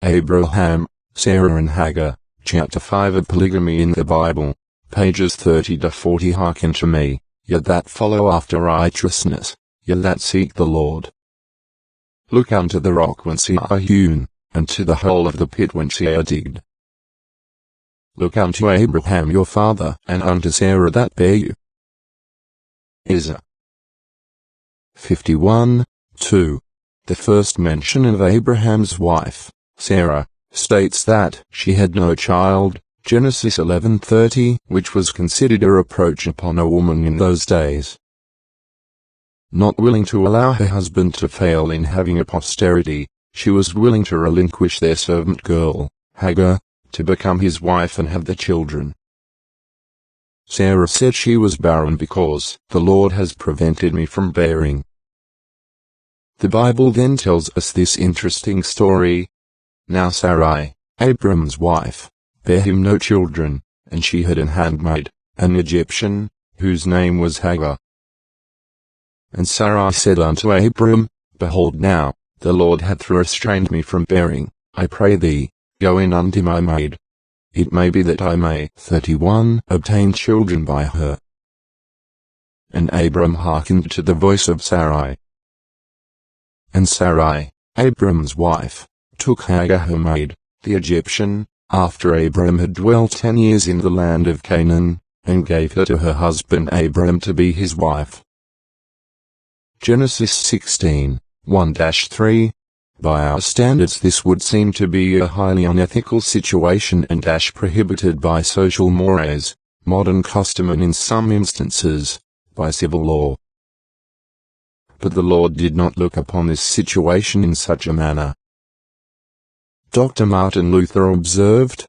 Abraham, Sarah and Hagar, chapter 5 of Polygamy in the Bible, pages 30 to 40. Hearken to me, ye that follow after righteousness, ye that seek the Lord. Look unto the rock whence ye are hewn, and to the hole of the pit whence ye are digged. Look unto Abraham your father, and unto Sarah that bare you. Isaiah 51:2. The first mention of Abraham's wife, Sarah, states that she had no child, Genesis 11:30, which was considered a reproach upon a woman in those days. Not willing to allow her husband to fail in having a posterity, she was willing to relinquish their servant girl, Hagar, to become his wife and have the children. Sarah said she was barren because the Lord has prevented me from bearing. The Bible then tells us this interesting story. Now Sarai, Abram's wife, bare him no children, and she had an handmaid, an Egyptian, whose name was Hagar. And Sarai said unto Abram, Behold now, the Lord hath restrained me from bearing, I pray thee, go in unto my maid. It may be that I may 31 obtain children by her. And Abram hearkened to the voice of Sarai. And Sarai, Abram's wife, took Hagar her maid, the Egyptian, after Abram had dwelt 10 years in the land of Canaan, and gave her to her husband Abram to be his wife. Genesis 16:1-3. By our standards this would seem to be a highly unethical situation and prohibited by social mores, modern custom and in some instances, by civil law. But the Lord did not look upon this situation in such a manner. Dr. Martin Luther observed,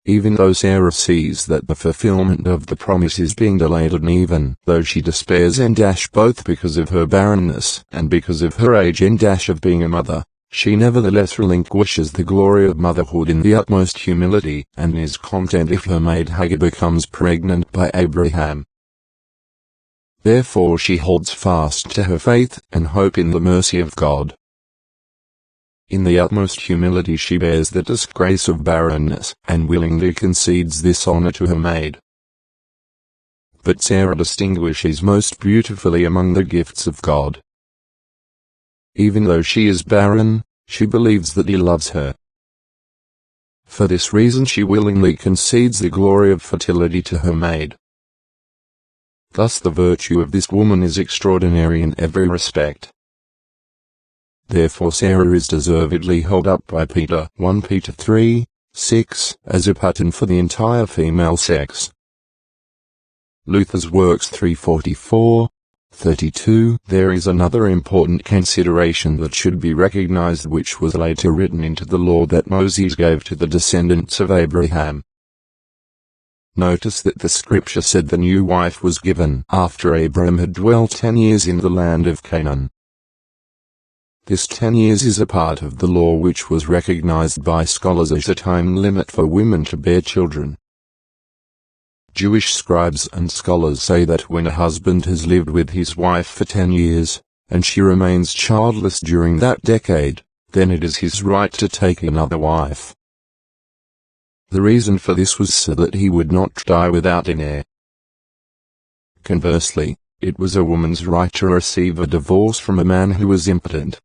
even though Sarah sees that the fulfillment of the promise is being delayed, and even though she despairs and both because of her barrenness and because of her age and of being a mother, she nevertheless relinquishes the glory of motherhood in the utmost humility, and is content if her maid Hagar becomes pregnant by Abraham. Therefore she holds fast to her faith and hope in the mercy of God. In the utmost humility she bears the disgrace of barrenness, and willingly concedes this honor to her maid. But Sarah distinguishes most beautifully among the gifts of God. Even though she is barren, she believes that he loves her. For this reason she willingly concedes the glory of fertility to her maid. Thus the virtue of this woman is extraordinary in every respect. Therefore Sarah is deservedly held up by 1 Peter 3:6 as a pattern for the entire female sex. Luther's Works 3:44-32. There is another important consideration that should be recognized, which was later written into the law that Moses gave to the descendants of Abraham. Notice that the scripture said the new wife was given after Abram had dwelt 10 years in the land of Canaan. This 10 years is a part of the law which was recognized by scholars as a time limit for women to bear children. Jewish scribes and scholars say that when a husband has lived with his wife for 10 years, and she remains childless during that decade, then it is his right to take another wife. The reason for this was so that he would not die without an heir. Conversely, it was a woman's right to receive a divorce from a man who was impotent.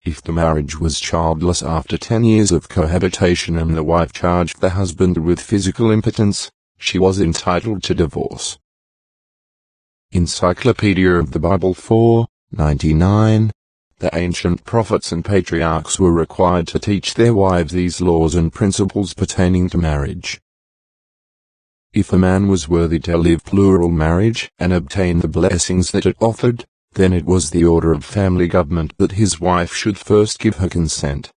If the marriage was childless after 10 years of cohabitation and the wife charged the husband with physical impotence, she was entitled to divorce. Encyclopedia of the Bible 4:99. The ancient prophets and patriarchs were required to teach their wives these laws and principles pertaining to marriage. If a man was worthy to live plural marriage and obtain the blessings that it offered, then it was the order of family government that his wife should first give her consent.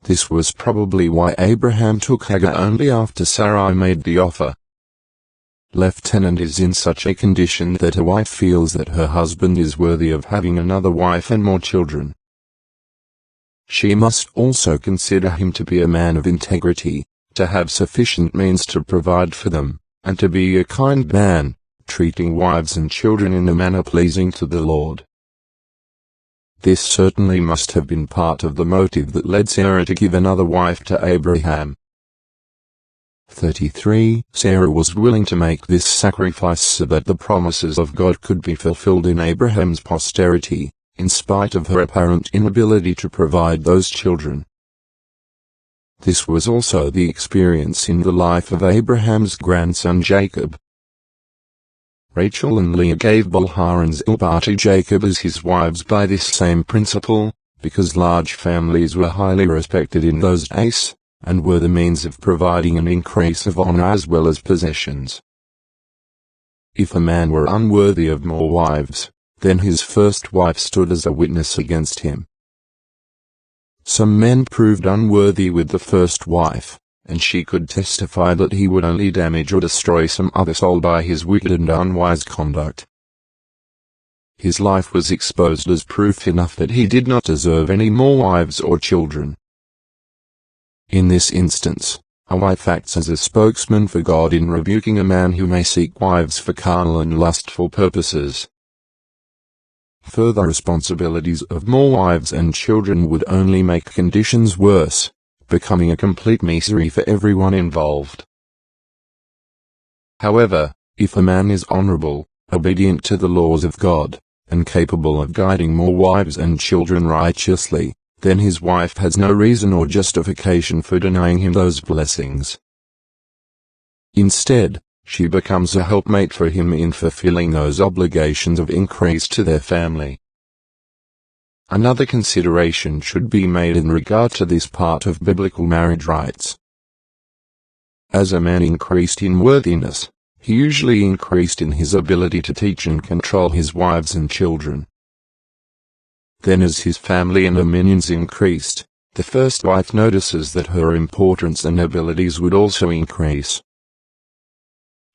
This was probably why Abraham took Hagar only after Sarai made the offer. Lieutenant is in such a condition that a wife feels that her husband is worthy of having another wife and more children. She must also consider him to be a man of integrity, to have sufficient means to provide for them, and to be a kind man, treating wives and children in a manner pleasing to the Lord. This certainly must have been part of the motive that led Sarah to give another wife to Abraham. 33. Sarah was willing to make this sacrifice so that the promises of God could be fulfilled in Abraham's posterity, in spite of her apparent inability to provide those children. This was also the experience in the life of Abraham's grandson Jacob. Rachel and Leah gave Bilhah and Zilpah to Jacob as his wives by this same principle, because large families were highly respected in those days, and were the means of providing an increase of honor as well as possessions. If a man were unworthy of more wives, then his first wife stood as a witness against him. Some men proved unworthy with the first wife, and she could testify that he would only damage or destroy some other soul by his wicked and unwise conduct. His life was exposed as proof enough that he did not deserve any more wives or children. In this instance, a wife acts as a spokesman for God in rebuking a man who may seek wives for carnal and lustful purposes. Further responsibilities of more wives and children would only make conditions worse, becoming a complete misery for everyone involved. However, if a man is honorable, obedient to the laws of God, and capable of guiding more wives and children righteously, then his wife has no reason or justification for denying him those blessings. Instead, she becomes a helpmate for him in fulfilling those obligations of increase to their family. Another consideration should be made in regard to this part of biblical marriage rights. As a man increased in worthiness, he usually increased in his ability to teach and control his wives and children. Then as his family and dominions increased, the first wife notices that her importance and abilities would also increase.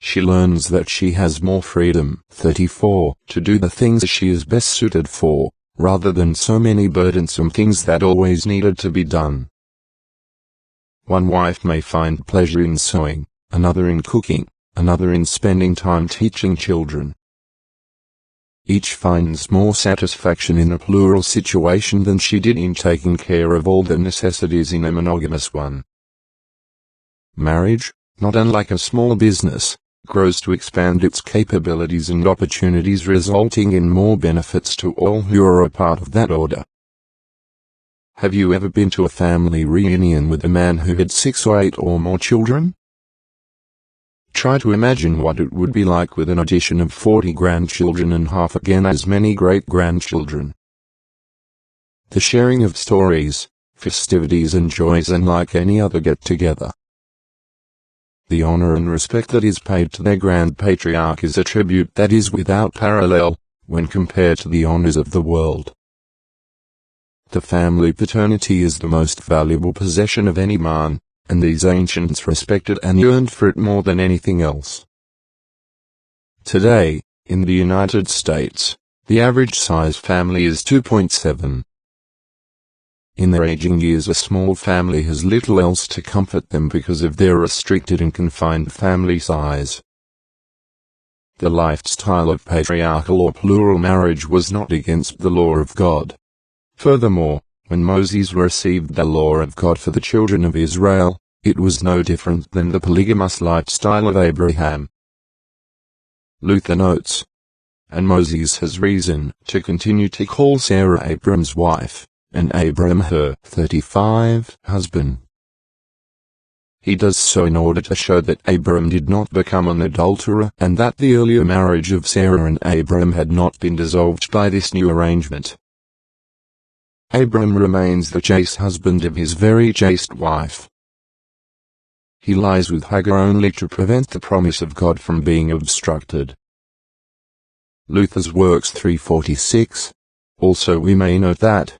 She learns that she has more freedom, 34, to do the things she is best suited for, rather than so many burdensome things that always needed to be done. One wife may find pleasure in sewing, another in cooking, another in spending time teaching children. Each finds more satisfaction in a plural situation than she did in taking care of all the necessities in a monogamous one. Marriage, not unlike a small business, grows to expand its capabilities and opportunities, resulting in more benefits to all who are a part of that order. Have you ever been to a family reunion with a man who had 6 or 8 or more children? Try to imagine what it would be like with an addition of 40 grandchildren and half again as many great-grandchildren. The sharing of stories, festivities and joys unlike any other get-together. The honor and respect that is paid to their grand patriarch is a tribute that is without parallel, when compared to the honors of the world. The family paternity is the most valuable possession of any man, and these ancients respected and yearned for it more than anything else. Today, in the United States, the average size family is 2.7. In their aging years, a small family has little else to comfort them because of their restricted and confined family size. The lifestyle of patriarchal or plural marriage was not against the law of God. Furthermore, when Moses received the law of God for the children of Israel, it was no different than the polygamous lifestyle of Abraham. Luther notes, and Moses has reason to continue to call Sarah Abram's wife, and Abram her 35 husband. He does so in order to show that Abram did not become an adulterer and that the earlier marriage of Sarah and Abram had not been dissolved by this new arrangement. Abram remains the chaste husband of his very chaste wife. He lies with Hagar only to prevent the promise of God from being obstructed. Luther's Works 346. Also we may note that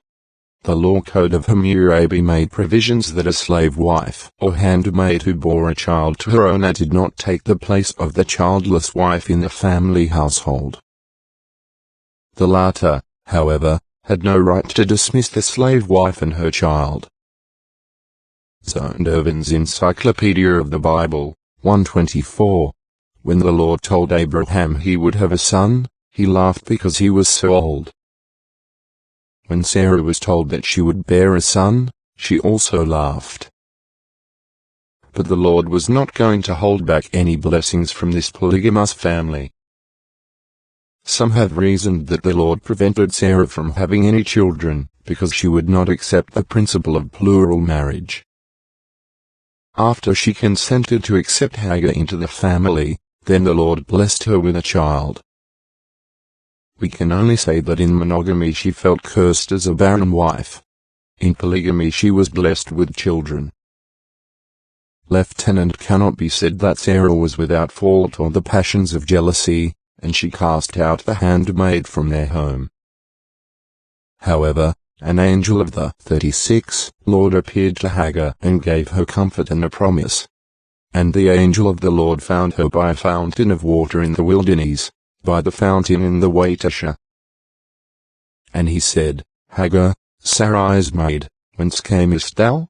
the law code of Hammurabi made provisions that a slave wife or handmaid who bore a child to her owner did not take the place of the childless wife in the family household. The latter, however, had no right to dismiss the slave wife and her child. Zondervan's Encyclopedia of the Bible, 124. When the Lord told Abraham he would have a son, he laughed because he was so old. when Sarah was told that she would bear a son, she also laughed. But the Lord was not going to hold back any blessings from this polygamous family. Some have reasoned that the Lord prevented Sarah from having any children, because she would not accept the principle of plural marriage. After she consented to accept Hagar into the family, then the Lord blessed her with a child. We can only say that in monogamy she felt cursed as a barren wife. In polygamy she was blessed with children. Lieutenant cannot be said that Sarah was without fault or the passions of jealousy, and she cast out the handmaid from their home. However, an angel of the 36 Lord appeared to Hagar and gave her comfort and a promise. And the angel of the Lord found her by a fountain of water in the wilderness, by the fountain in the way to Shur. And he said, Hagar, Sarai's maid, whence camest thou?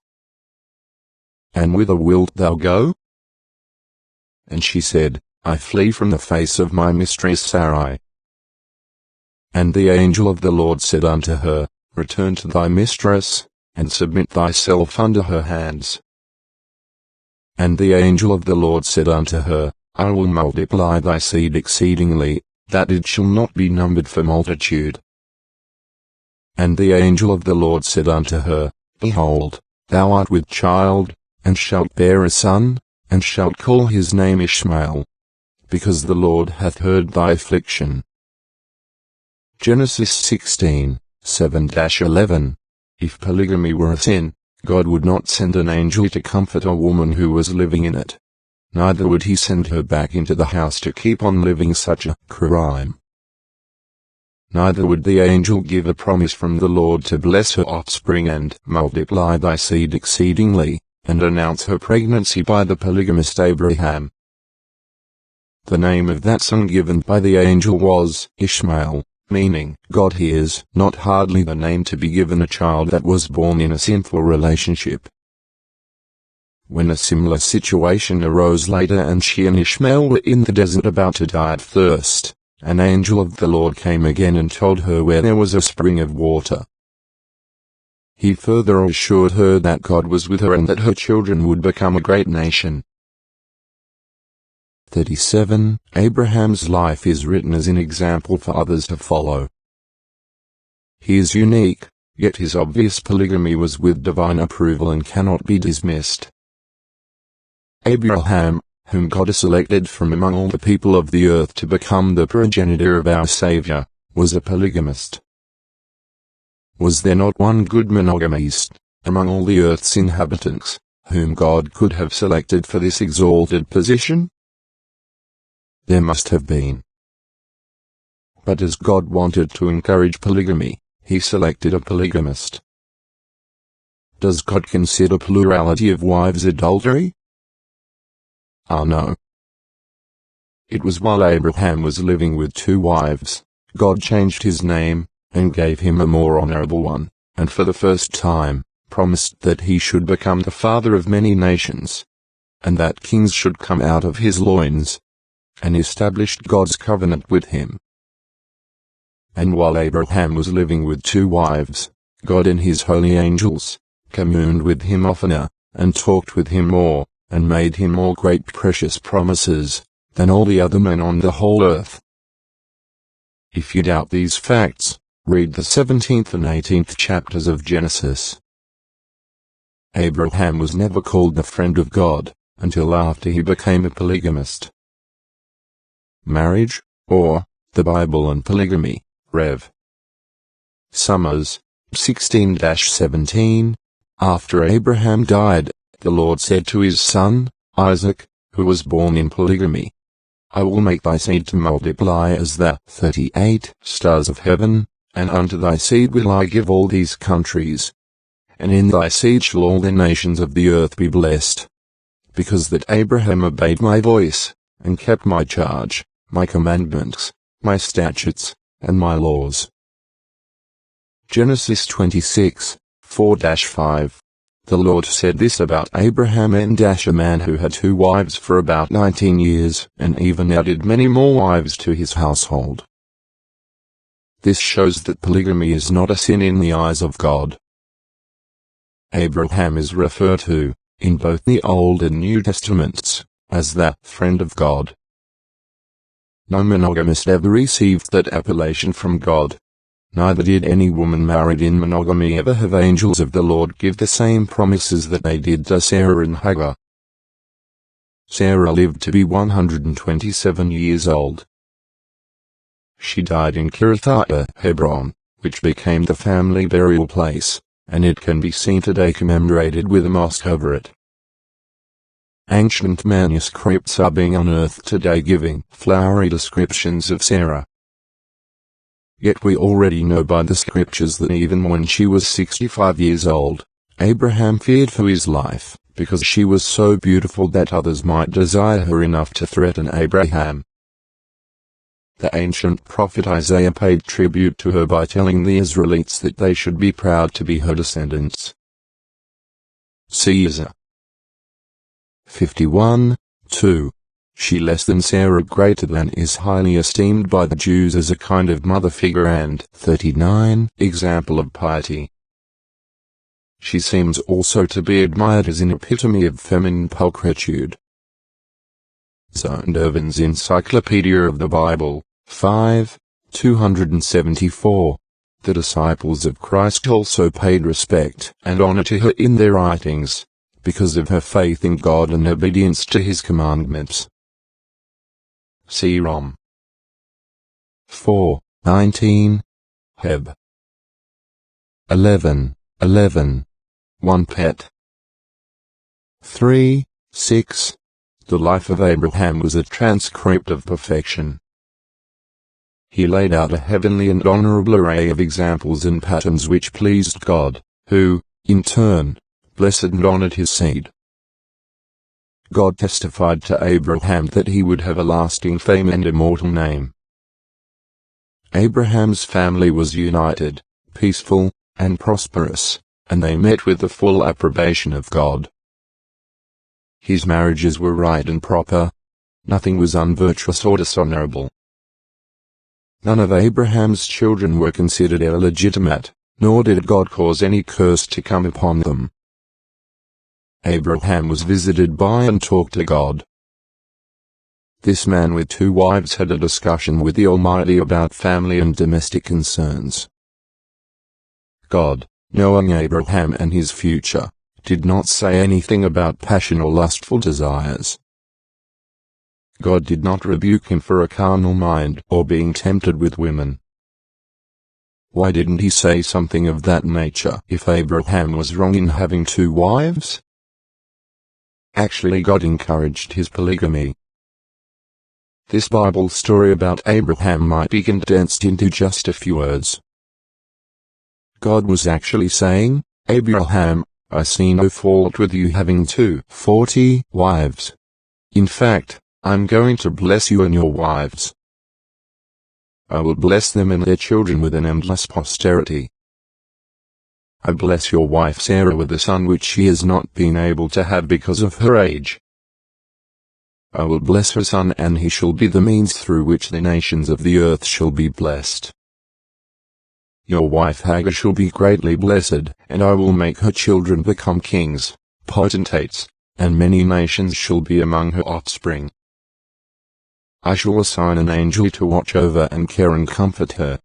And whither wilt thou go? And she said, I flee from the face of my mistress Sarai. And the angel of the Lord said unto her, Return to thy mistress, and submit thyself under her hands. And the angel of the Lord said unto her, I will multiply thy seed exceedingly, that it shall not be numbered for multitude. And the angel of the Lord said unto her, Behold, thou art with child, and shalt bear a son, and shalt call his name Ishmael, because the Lord hath heard thy affliction. Genesis 16:7-11. If polygamy were a sin, God would not send an angel to comfort a woman who was living in it. Neither would he send her back into the house to keep on living such a crime. Neither would the angel give a promise from the Lord to bless her offspring and multiply thy seed exceedingly, and announce her pregnancy by the polygamist Abraham. The name of that son given by the angel was Ishmael, meaning God hears, not hardly the name to be given a child that was born in a sinful relationship. When a similar situation arose later and she and Ishmael were in the desert about to die of thirst, an angel of the Lord came again and told her where there was a spring of water. He further assured her that God was with her and that her children would become a great nation. 37. Abraham's life is written as an example for others to follow. He is unique, yet his obvious polygamy was with divine approval and cannot be dismissed. Abraham, whom God selected from among all the people of the earth to become the progenitor of our Savior, was a polygamist. Was there not one good monogamist, among all the earth's inhabitants, whom God could have selected for this exalted position? There must have been. But as God wanted to encourage polygamy, he selected a polygamist. Does God consider plurality of wives adultery? No. It was while Abraham was living with 2 wives, God changed his name, and gave him a more honorable one, and for the first time, promised that he should become the father of many nations, and that kings should come out of his loins, and established God's covenant with him. And while Abraham was living with 2 wives, God and his holy angels communed with him oftener, and talked with him more, and made him more great precious promises, than all the other men on the whole earth. If you doubt these facts, read the 17th and 18th chapters of Genesis. Abraham was never called the friend of God, until after he became a polygamist. Marriage, or, the Bible and Polygamy, Rev. Summers, 16-17. After Abraham died, the Lord said to his son, Isaac, who was born in polygamy, I will make thy seed to multiply as the 38 stars of heaven, and unto thy seed will I give all these countries. And in thy seed shall all the nations of the earth be blessed. Because that Abraham obeyed my voice, and kept my charge, my commandments, my statutes, and my laws. Genesis 26:4-5. The Lord said this about Abraham and a man who had 2 wives for about 19 years, and even added many more wives to his household. This shows that polygamy is not a sin in the eyes of God. Abraham is referred to, in both the Old and New Testaments, as the friend of God. No monogamist ever received that appellation from God. Neither did any woman married in monogamy ever have angels of the Lord give the same promises that they did to Sarah and Hagar. Sarah lived to be 127 years old. She died in Kiriath Hebron, which became the family burial place, and it can be seen today commemorated with a mosque over it. Ancient manuscripts are being unearthed today giving flowery descriptions of Sarah. Yet we already know by the scriptures that even when she was 65 years old, Abraham feared for his life, because she was so beautiful that others might desire her enough to threaten Abraham. The ancient prophet Isaiah paid tribute to her by telling the Israelites that they should be proud to be her descendants. See Isaiah 51:2. She less than Sarah greater than is highly esteemed by the Jews as a kind of mother figure and 39 example of piety. She seems also to be admired as an epitome of feminine pulchritude. Zondervan's Encyclopedia of the Bible, 274. The disciples of Christ also paid respect and honor to her in their writings, because of her faith in God and obedience to his commandments. See Rom 4:19, Heb 11:11, 1 Pet 3:6. The life of Abraham was a transcript of perfection. He laid out a heavenly and honorable array of examples and patterns which pleased God, who, in turn, blessed and honored his seed. God testified to Abraham that he would have a lasting fame and immortal name. Abraham's family was united, peaceful, and prosperous, and they met with the full approbation of God. His marriages were right and proper. Nothing was unvirtuous or dishonorable. None of Abraham's children were considered illegitimate, nor did God cause any curse to come upon them. Abraham was visited by and talked to God. This man with 2 wives had a discussion with the Almighty about family and domestic concerns. God, knowing Abraham and his future, did not say anything about passion or lustful desires. God did not rebuke him for a carnal mind or being tempted with women. Why didn't he say something of that nature if Abraham was wrong in having 2 wives? Actually, God encouraged his polygamy. This Bible story about Abraham might be condensed into just a few words. God was actually saying, Abraham, I see no fault with you having 40 wives. In fact, I'm going to bless you and your wives. I will bless them and their children with an endless posterity. I bless your wife Sarah with a son which she has not been able to have because of her age. I will bless her son, and he shall be the means through which the nations of the earth shall be blessed. Your wife Hagar shall be greatly blessed, and I will make her children become kings, potentates, and many nations shall be among her offspring. I shall assign an angel to watch over and care and comfort her.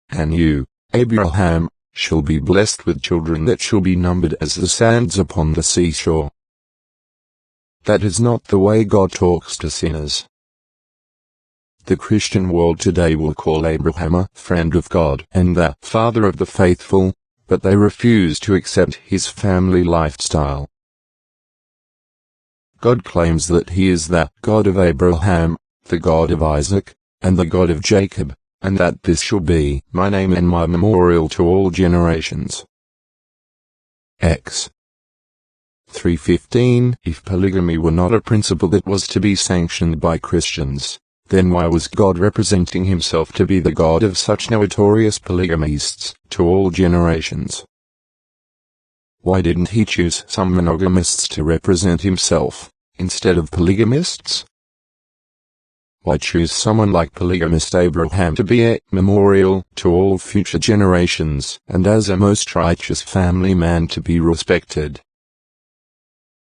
And you, Abraham, shall be blessed with children that shall be numbered as the sands upon the seashore. That is not the way God talks to sinners. The Christian world today will call Abraham a friend of God and the father of the faithful, but they refuse to accept his family lifestyle. God claims that he is the God of Abraham, the God of Isaac, and the God of Jacob, and that this shall be my name and my memorial to all generations. Acts 3:15. If polygamy were not a principle that was to be sanctioned by Christians, then why was God representing himself to be the God of such notorious polygamists to all generations? Why didn't he choose some monogamists to represent himself, instead of polygamists? why choose someone like polygamist Abraham to be a memorial to all future generations, and as a most righteous family man to be respected?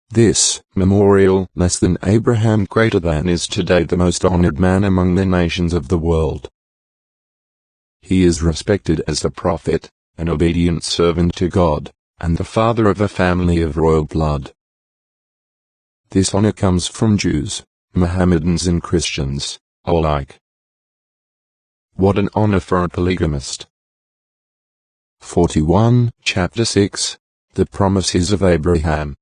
This memorial, less than Abraham greater than, is today the most honored man among the nations of the world. He is respected as a prophet, an obedient servant to God, and the father of a family of royal blood. This honor comes from Jews, Mohammedans and Christians, alike. What an honor for a polygamist. 41, Chapter 6, The Promises of Abraham.